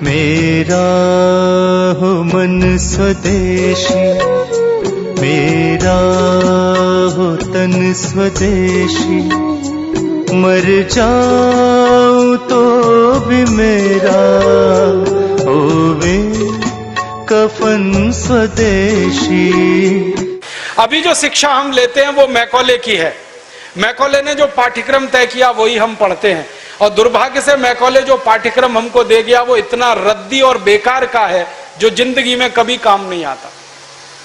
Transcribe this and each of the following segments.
मेरा हो मन स्वदेशी, मेरा हो तन स्वदेशी, मर जाऊं तो भी मेरा होवे कफन स्वदेशी। अभी जो शिक्षा हम लेते हैं वो मैकॉले की है। मैकॉले ने जो पाठ्यक्रम तय किया वही हम पढ़ते हैं, और दुर्भाग्य से मैकॉले जो पाठ्यक्रम हमको दे गया वो इतना रद्दी और बेकार का है जो जिंदगी में कभी काम नहीं आता।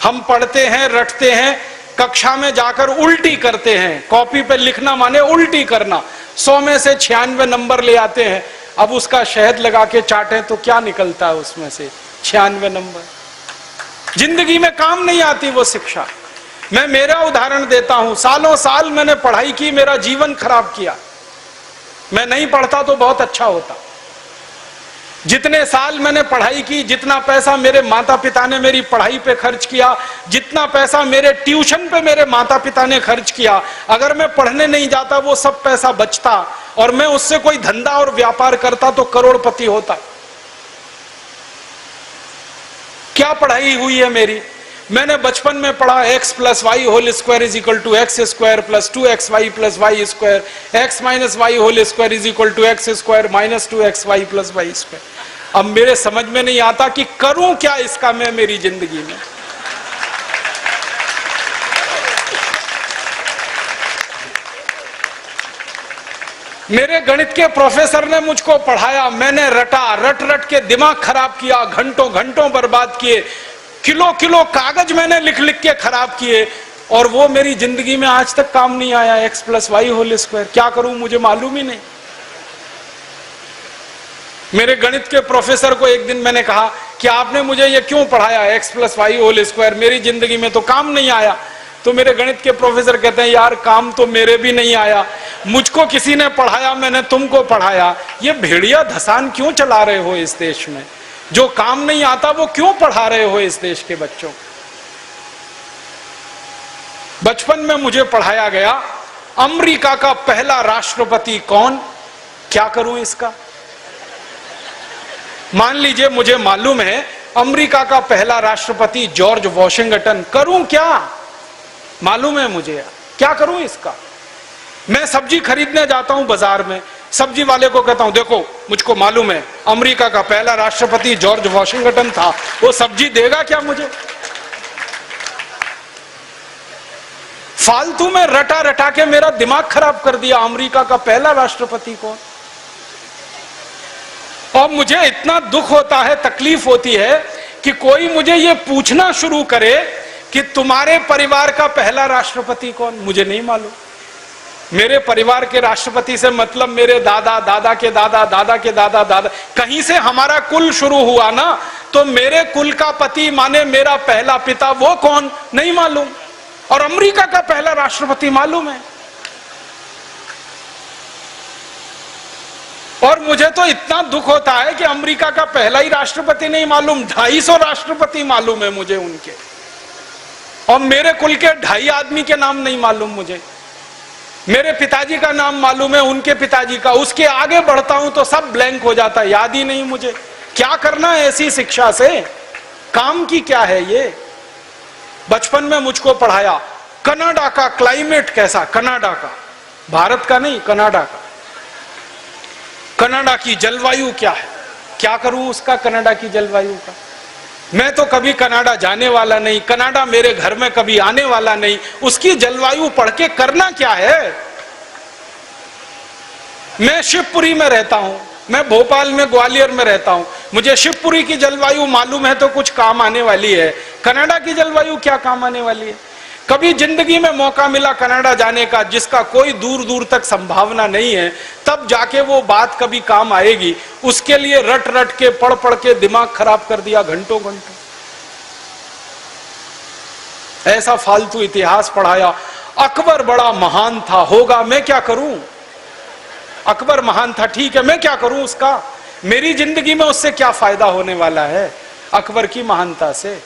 हम पढ़ते हैं, रटते हैं, कक्षा में जाकर उल्टी करते हैं। कॉपी पे लिखना माने उल्टी करना। 100 में से 96 नंबर ले आते हैं। अब उसका शहद लगा के चाटें तो क्या निकलता है उसमें से? 96 नंबर। जिंदगी में काम नहीं आती वो शिक्षा। मैं मेरा उदाहरण देता हूं, सालों साल मैंने पढ़ाई की, मेरा जीवन खराब किया। मैं नहीं पढ़ता तो बहुत अच्छा होता। जितने साल मैंने पढ़ाई की, जितना पैसा मेरे माता पिता ने मेरी पढ़ाई पे खर्च किया, जितना पैसा मेरे ट्यूशन पे मेरे माता पिता ने खर्च किया, अगर मैं पढ़ने नहीं जाता वो सब पैसा बचता और मैं उससे कोई धंधा और व्यापार करता तो करोड़पति होता। क्या पढ़ाई हुई है मेरी? मैंने बचपन में पढ़ा x + y whole square is equal to x square plus 2xy plus y square, x minus y whole square is equal to x square minus 2xy plus y square. अब मेरे समझ में नहीं आता कि करूं क्या इसका मैं मेरी जिंदगी में। मेरे गणित के प्रोफेसर ने मुझको पढ़ाया, मैंने रटा, रट रट के दिमाग खराब किया, घंटों घंटों बर्बाद किए, किलो किलो कागज मैंने लिख लिख के खराब किए, और वो मेरी जिंदगी में आज तक काम नहीं आया। x + y होल स्क्वायर क्या करूं मुझे मालूम ही नहीं। मेरे गणित के प्रोफेसर को एक दिन मैंने कहा कि आपने मुझे ये क्यों पढ़ाया x + y होल स्क्वायर, मेरी जिंदगी में तो काम नहीं आया। तो मेरे गणित के प्रोफेसर कहते हैं, यार काम तो मेरे भी नहीं आया, मुझको किसी ने पढ़ाया, मैंने तुमको पढ़ाया। ये भेड़िया धसान क्यों चला रहे हो इस देश में? जो काम नहीं आता वो क्यों पढ़ा रहे हो इस देश के बच्चों? बचपन में मुझे पढ़ाया गया अमेरिका का पहला राष्ट्रपति कौन, क्या करूं इसका? मान लीजिए मुझे मालूम है अमेरिका का पहला राष्ट्रपति जॉर्ज वॉशिंगटन, करूं क्या? मालूम है मुझे, क्या करूं इसका? मैं सब्जी खरीदने जाता हूं बाजार में, सब्जी वाले को कहता हूं देखो मुझको मालूम है अमेरिका का पहला राष्ट्रपति जॉर्ज वॉशिंगटन था, वो सब्जी देगा क्या मुझे? फालतू में रटा रटा के मेरा दिमाग खराब कर दिया। अमेरिका का पहला राष्ट्रपति कौन? और मुझे इतना दुख होता है, तकलीफ होती है कि कोई मुझे ये पूछना शुरू करे कि तुम्हारे परिवार का पहला राष्ट्रपति कौन? मुझे नहीं मालूम। मेरे परिवार के राष्ट्रपति से मतलब मेरे दादा, दादा के दादा, दादा के दादा, दादा, कहीं से हमारा कुल शुरू हुआ ना, तो मेरे कुल का पति माने मेरा पहला पिता, वो कौन नहीं मालूम। और अमेरिका का पहला राष्ट्रपति मालूम है। और मुझे तो इतना दुख होता है कि अमेरिका का पहला ही राष्ट्रपति नहीं मालूम, 250 राष्ट्रपति मालूम है मुझे उनके, और मेरे कुल के 2.5 आदमी के नाम नहीं मालूम मुझे। मेरे पिताजी का नाम मालूम है, उनके पिताजी का, उसके आगे बढ़ता हूं तो सब ब्लैंक हो जाता है, याद ही नहीं मुझे। क्या करना है ऐसी शिक्षा से? काम की क्या है ये? बचपन में मुझको पढ़ाया कनाडा का क्लाइमेट कैसा, कनाडा का, भारत का नहीं, कनाडा का। कनाडा की जलवायु क्या है, क्या करूं उसका कनाडा की जलवायु का? मैं तो कभी कनाडा जाने वाला नहीं, कनाडा मेरे घर में कभी आने वाला नहीं, उसकी जलवायु पढ़ के करना क्या है? मैं शिवपुरी में रहता हूं, मैं भोपाल में, ग्वालियर में रहता हूं, मुझे शिवपुरी की जलवायु मालूम है तो कुछ काम आने वाली है। कनाडा की जलवायु क्या काम आने वाली है? कभी जिंदगी में मौका मिला कनाडा जाने का, जिसका कोई दूर दूर तक संभावना नहीं है, तब जाके वो बात कभी काम आएगी। उसके लिए रट रट के, पढ़ पढ़ के दिमाग खराब कर दिया घंटों घंटों। ऐसा फालतू इतिहास पढ़ाया। अकबर बड़ा महान था, होगा, मैं क्या करूं? अकबर महान था, ठीक है, मैं क्या करूं उसका? मेरी जिंदगी में उससे क्या फायदा होने वाला है अकबर की महानता से?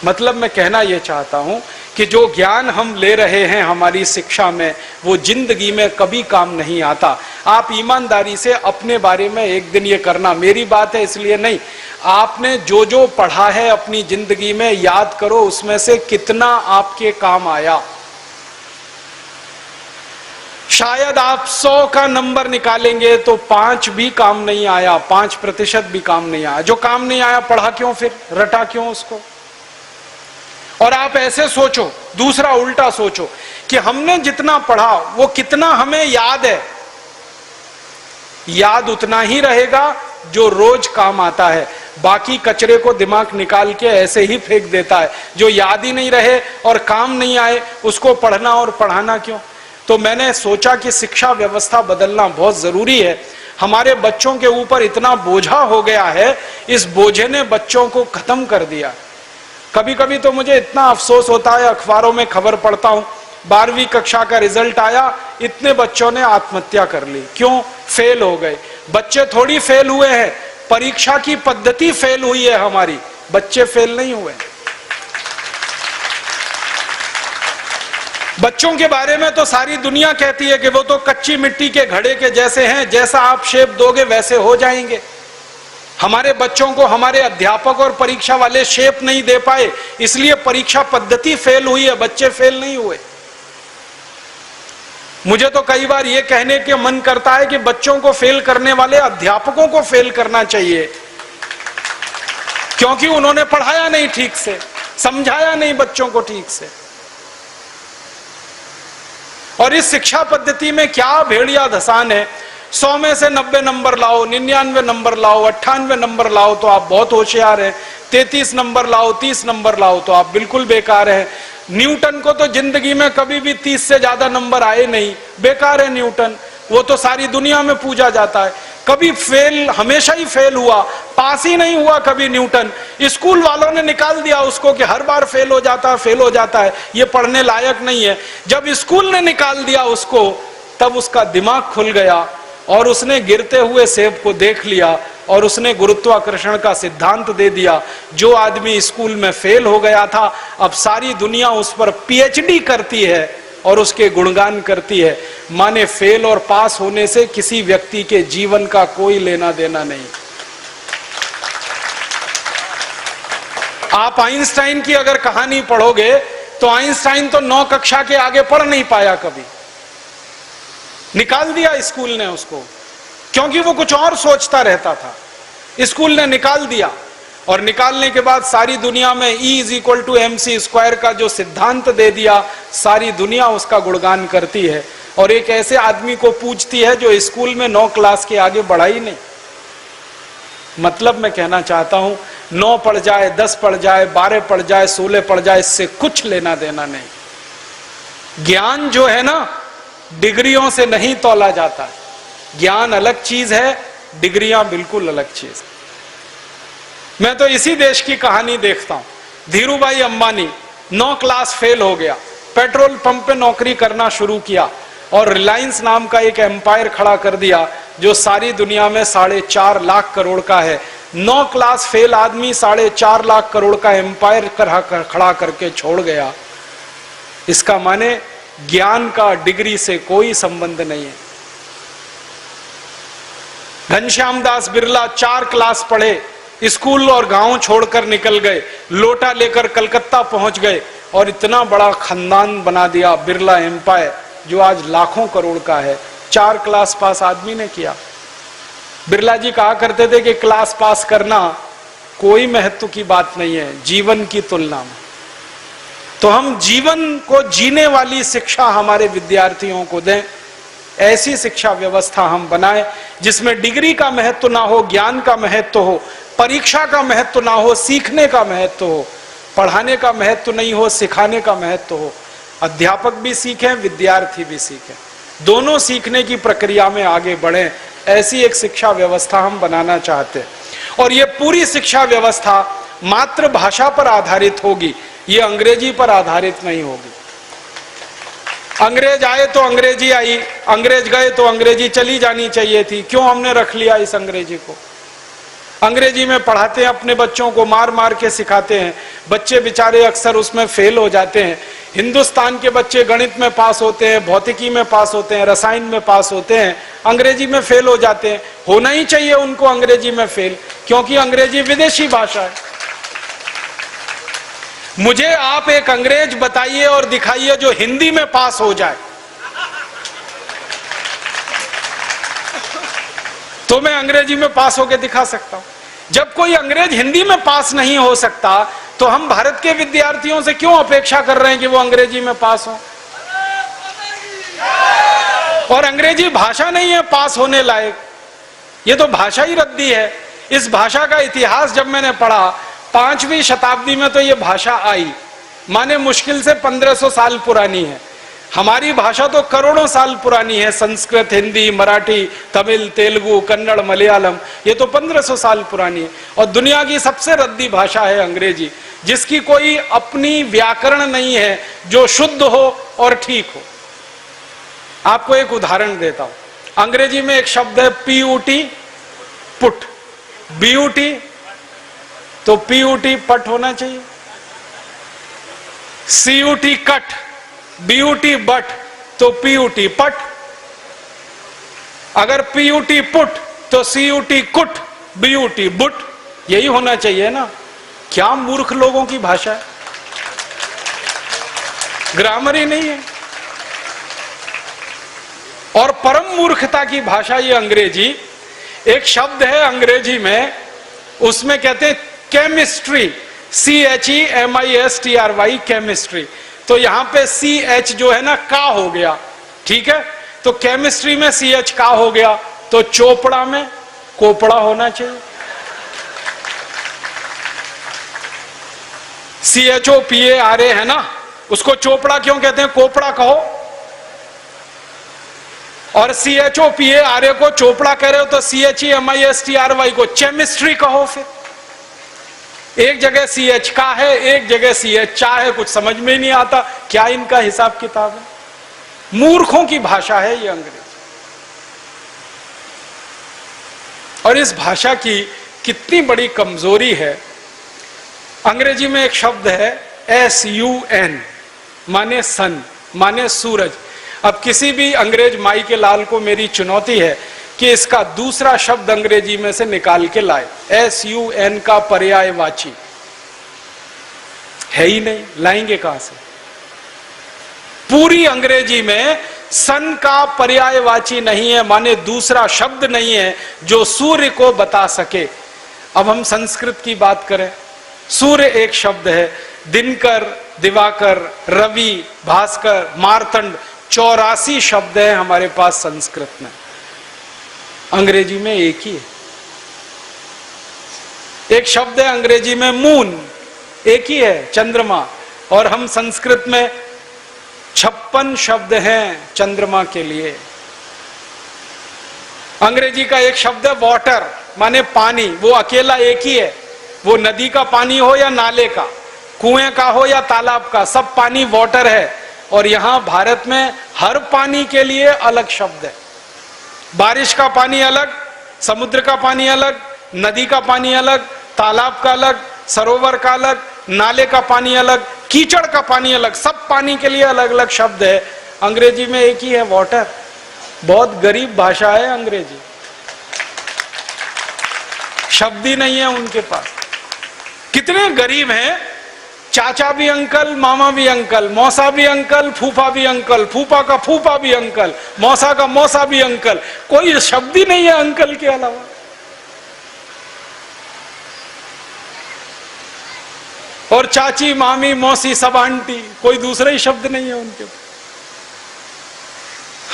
मतलब मैं कहना यह चाहता हूं कि जो ज्ञान हम ले रहे हैं हमारी शिक्षा में वो जिंदगी में कभी काम नहीं आता। आप ईमानदारी से अपने बारे में एक दिन ये करना, मेरी बात है इसलिए नहीं, आपने जो जो पढ़ा है अपनी जिंदगी में याद करो, उसमें से कितना आपके काम आया। शायद आप 100 का नंबर निकालेंगे तो 5 भी काम नहीं आया, 5% भी काम नहीं आया। जो काम नहीं आया पढ़ा क्यों, फिर रटा क्यों उसको? और आप ऐसे सोचो, दूसरा उल्टा सोचो कि हमने जितना पढ़ा वो कितना हमें याद है। याद उतना ही रहेगा जो रोज काम आता है, बाकी कचरे को दिमाग निकाल के ऐसे ही फेंक देता है। जो याद ही नहीं रहे और काम नहीं आए उसको पढ़ना और पढ़ाना क्यों? तो मैंने सोचा कि शिक्षा व्यवस्था बदलना बहुत जरूरी है। हमारे बच्चों के ऊपर इतना बोझा हो गया है, इस बोझे ने बच्चों को खत्म कर दिया। कभी कभी तो मुझे इतना अफसोस होता है, अखबारों में खबर पढ़ता हूं 12वीं कक्षा का रिजल्ट आया, इतने बच्चों ने आत्महत्या कर ली। क्यों? फेल हो गए। बच्चे थोड़ी फेल हुए हैं, परीक्षा की पद्धति फेल हुई है हमारी, बच्चे फेल नहीं हुए। बच्चों के बारे में तो सारी दुनिया कहती है कि वो तो कच्ची मिट्टी के घड़े के जैसे हैं, जैसा आप शेप दोगे वैसे हो जाएंगे। हमारे बच्चों को हमारे अध्यापक और परीक्षा वाले शेप नहीं दे पाए, इसलिए परीक्षा पद्धति फेल हुई है, बच्चे फेल नहीं हुए। मुझे तो कई बार यह कहने के मन करता है कि बच्चों को फेल करने वाले अध्यापकों को फेल करना चाहिए, क्योंकि उन्होंने पढ़ाया नहीं ठीक से, समझाया नहीं बच्चों को ठीक से। और इस शिक्षा पद्धति में क्या भेड़िया धसान है। 100 में से 90 नंबर लाओ, 99 नंबर लाओ, 98 नंबर लाओ तो आप बहुत होशियार हैं, 33 नंबर लाओ, 30 नंबर लाओ तो आप बिल्कुल बेकार हैं। न्यूटन को तो जिंदगी में कभी भी 30 से ज्यादा नंबर आए नहीं, बेकार है न्यूटन, वो तो सारी दुनिया में पूजा जाता है। कभी फेल, हमेशा ही फेल हुआ, पास ही नहीं हुआ कभी न्यूटन। स्कूल वालों ने निकाल दिया उसको कि हर बार फेल हो जाता है, फेल हो जाता है, ये पढ़ने लायक नहीं है। जब स्कूल ने निकाल दिया उसको, तब उसका दिमाग खुल गया और उसने गिरते हुए सेब को देख लिया और उसने गुरुत्वाकर्षण का सिद्धांत दे दिया। जो आदमी स्कूल में फेल हो गया था, अब सारी दुनिया उस पर पीएचडी करती है और उसके गुणगान करती है। माने फेल और पास होने से किसी व्यक्ति के जीवन का कोई लेना देना नहीं। आप आइंस्टाइन की अगर कहानी पढ़ोगे तो आइंस्टाइन तो 9 कक्षा के आगे पढ़ नहीं पाया कभी, निकाल दिया स्कूल ने उसको, क्योंकि वो कुछ और सोचता रहता था। स्कूल ने निकाल दिया और निकालने के बाद सारी दुनिया में E=mc² का जो सिद्धांत दे दिया, सारी दुनिया उसका गुणगान करती है और एक ऐसे आदमी को पूछती है जो स्कूल में 9 क्लास के आगे बढ़ा ही नहीं। मतलब मैं कहना चाहता हूं, 9 पढ़ जाए, 10 पढ़ जाए, 12 पढ़ जाए, 16 पढ़ जाए, इससे कुछ लेना देना नहीं। ज्ञान जो है ना, डिग्रियों से नहीं तौला जाता। ज्ञान अलग चीज है, डिग्रियां बिल्कुल अलग चीज। मैं तो इसी देश की कहानी देखता हूं। धीरूभाई अंबानी 9 क्लास फेल हो गया, पेट्रोल पंप पे नौकरी करना शुरू किया और रिलायंस नाम का एक एम्पायर खड़ा कर दिया जो सारी दुनिया में 4.5 लाख करोड़ का है। 9 क्लास फेल आदमी 4.5 लाख करोड़ का एम्पायर खड़ा करके छोड़ गया। इसका माने ज्ञान का डिग्री से कोई संबंध नहीं है। घनश्याम दास बिरला 4 क्लास पढ़े, स्कूल और गांव छोड़कर निकल गए, लोटा लेकर कलकत्ता पहुंच गए और इतना बड़ा खानदान बना दिया, बिरला एम्पायर, जो आज लाखों करोड़ का है। 4 क्लास पास आदमी ने किया। बिरला जी कहा करते थे कि क्लास पास करना कोई महत्व की बात नहीं है जीवन की तुलना में। तो हम जीवन को जीने वाली शिक्षा हमारे विद्यार्थियों को दें, ऐसी शिक्षा व्यवस्था हम बनाएं जिसमें डिग्री का महत्व ना हो, ज्ञान का महत्व हो, परीक्षा का महत्व ना हो, सीखने का महत्व हो। पढ़ाने का महत्व नहीं हो, सिखाने का महत्व हो। अध्यापक भी सीखें, विद्यार्थी भी सीखें, दोनों सीखने की प्रक्रिया में आगे बढ़ें। ऐसी एक शिक्षा व्यवस्था हम बनाना चाहते हैं और ये पूरी शिक्षा व्यवस्था मातृभाषा पर आधारित होगी, ये अंग्रेजी पर आधारित नहीं होगी। अंग्रेज आए तो अंग्रेजी आई, अंग्रेज गए तो अंग्रेजी चली जानी चाहिए थी। क्यों हमने रख लिया इस अंग्रेजी को? अंग्रेजी में पढ़ाते हैं अपने बच्चों को, मार मार के सिखाते हैं, बच्चे बेचारे अक्सर उसमें फेल हो जाते हैं। हिंदुस्तान के बच्चे गणित में पास होते हैं, भौतिकी में पास होते हैं, रसायन में पास होते हैं, अंग्रेजी में फेल हो जाते हैं। होना ही चाहिए उनको अंग्रेजी में फेल, क्योंकि अंग्रेजी विदेशी भाषा है। मुझे आप एक अंग्रेज बताइए और दिखाइए जो हिंदी में पास हो जाए, तो मैं अंग्रेजी में पास होकर दिखा सकता हूं। जब कोई अंग्रेज हिंदी में पास नहीं हो सकता, तो हम भारत के विद्यार्थियों से क्यों अपेक्षा कर रहे हैं कि वो अंग्रेजी में पास हो? और अंग्रेजी भाषा नहीं है पास होने लायक, ये तो भाषा ही रद्दी है। इस भाषा का इतिहास जब मैंने पढ़ा, 5वीं शताब्दी में तो ये भाषा आई, माने मुश्किल से 1500 साल पुरानी है। हमारी भाषा तो करोड़ों साल पुरानी है, संस्कृत, हिंदी, मराठी, तमिल, तेलुगु, कन्नड़, मलयालम, ये तो 1500 साल पुरानी है। और दुनिया की सबसे रद्दी भाषा है अंग्रेजी, जिसकी कोई अपनी व्याकरण नहीं है जो शुद्ध हो और ठीक हो। आपको एक उदाहरण देता हूं। अंग्रेजी में एक शब्द है PUT, पुट, BUT, तो PUT पट होना चाहिए। CUT कट, BUT बट, तो PUT पट। अगर PUT पुट तो CUT कुट, BUT बुट, यही होना चाहिए ना। क्या मूर्ख लोगों की भाषा है, ग्रामर ही नहीं है। और परम मूर्खता की भाषा ये अंग्रेजी। एक शब्द है अंग्रेजी में, उसमें कहते हैं केमिस्ट्री, CHEMISTRY, केमिस्ट्री। तो यहां पे CH जो है ना, का हो गया, ठीक है। तो केमिस्ट्री में CH का हो गया, तो चोपड़ा में कोपड़ा होना चाहिए। CHOPARA है ना, उसको चोपड़ा क्यों कहते हैं, कोपड़ा कहो। और CHOPARA को चोपड़ा कह रहे हो तो CHEMISTRY को केमिस्ट्री कहो। फिर एक जगह CH का है, एक जगह CH चा है, कुछ समझ में नहीं आता क्या इनका हिसाब किताब है। मूर्खों की भाषा है ये अंग्रेजी। और इस भाषा की कितनी बड़ी कमजोरी है। अंग्रेजी में एक शब्द है SUN, माने सन, माने सूरज। अब किसी भी अंग्रेज माई के लाल को मेरी चुनौती है कि इसका दूसरा शब्द अंग्रेजी में से निकाल के लाए। SUN का पर्यायवाची है ही नहीं, लाएंगे कहां से? पूरी अंग्रेजी में सन का पर्यायवाची नहीं है, माने दूसरा शब्द नहीं है जो सूर्य को बता सके। अब हम संस्कृत की बात करें, सूर्य एक शब्द है, दिनकर, दिवाकर, रवि, भास्कर, मार्तंड, 84 शब्द है हमारे पास संस्कृत में। अंग्रेजी में एक ही है। एक शब्द है अंग्रेजी में मून, एक ही है, चंद्रमा। और हम संस्कृत में 56 शब्द हैं चंद्रमा के लिए। अंग्रेजी का एक शब्द है वाटर, माने पानी, वो अकेला एक ही है। वो नदी का पानी हो या नाले का, कुएं का हो या तालाब का, सब पानी वाटर है। और यहां भारत में हर पानी के लिए अलग शब्द है। बारिश का पानी अलग, समुद्र का पानी अलग, नदी का पानी अलग, तालाब का अलग, सरोवर का अलग, नाले का पानी अलग, कीचड़ का पानी अलग, सब पानी के लिए अलग अलग शब्द है। अंग्रेजी में एक ही है, वाटर। बहुत गरीब भाषा है अंग्रेजी, शब्द ही नहीं है उनके पास। कितने गरीब हैं, चाचा भी अंकल, मामा भी अंकल, मौसा भी अंकल, फूफा भी अंकल, फूफा का फूफा भी अंकल, मौसा का मौसा भी अंकल, कोई शब्द ही नहीं है अंकल के अलावा। और चाची, मामी, मौसी, सब आंटी, कोई दूसरा ही शब्द नहीं है उनके।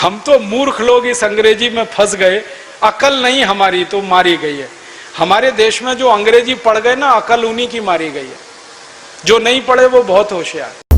हम तो मूर्ख लोग इस अंग्रेजी में फंस गए। अकल नहीं हमारी तो मारी गई है। हमारे देश में जो अंग्रेजी पढ़ गए ना, अकल उन्हीं की मारी गई है। जो नहीं पढ़े वो बहुत होशियार।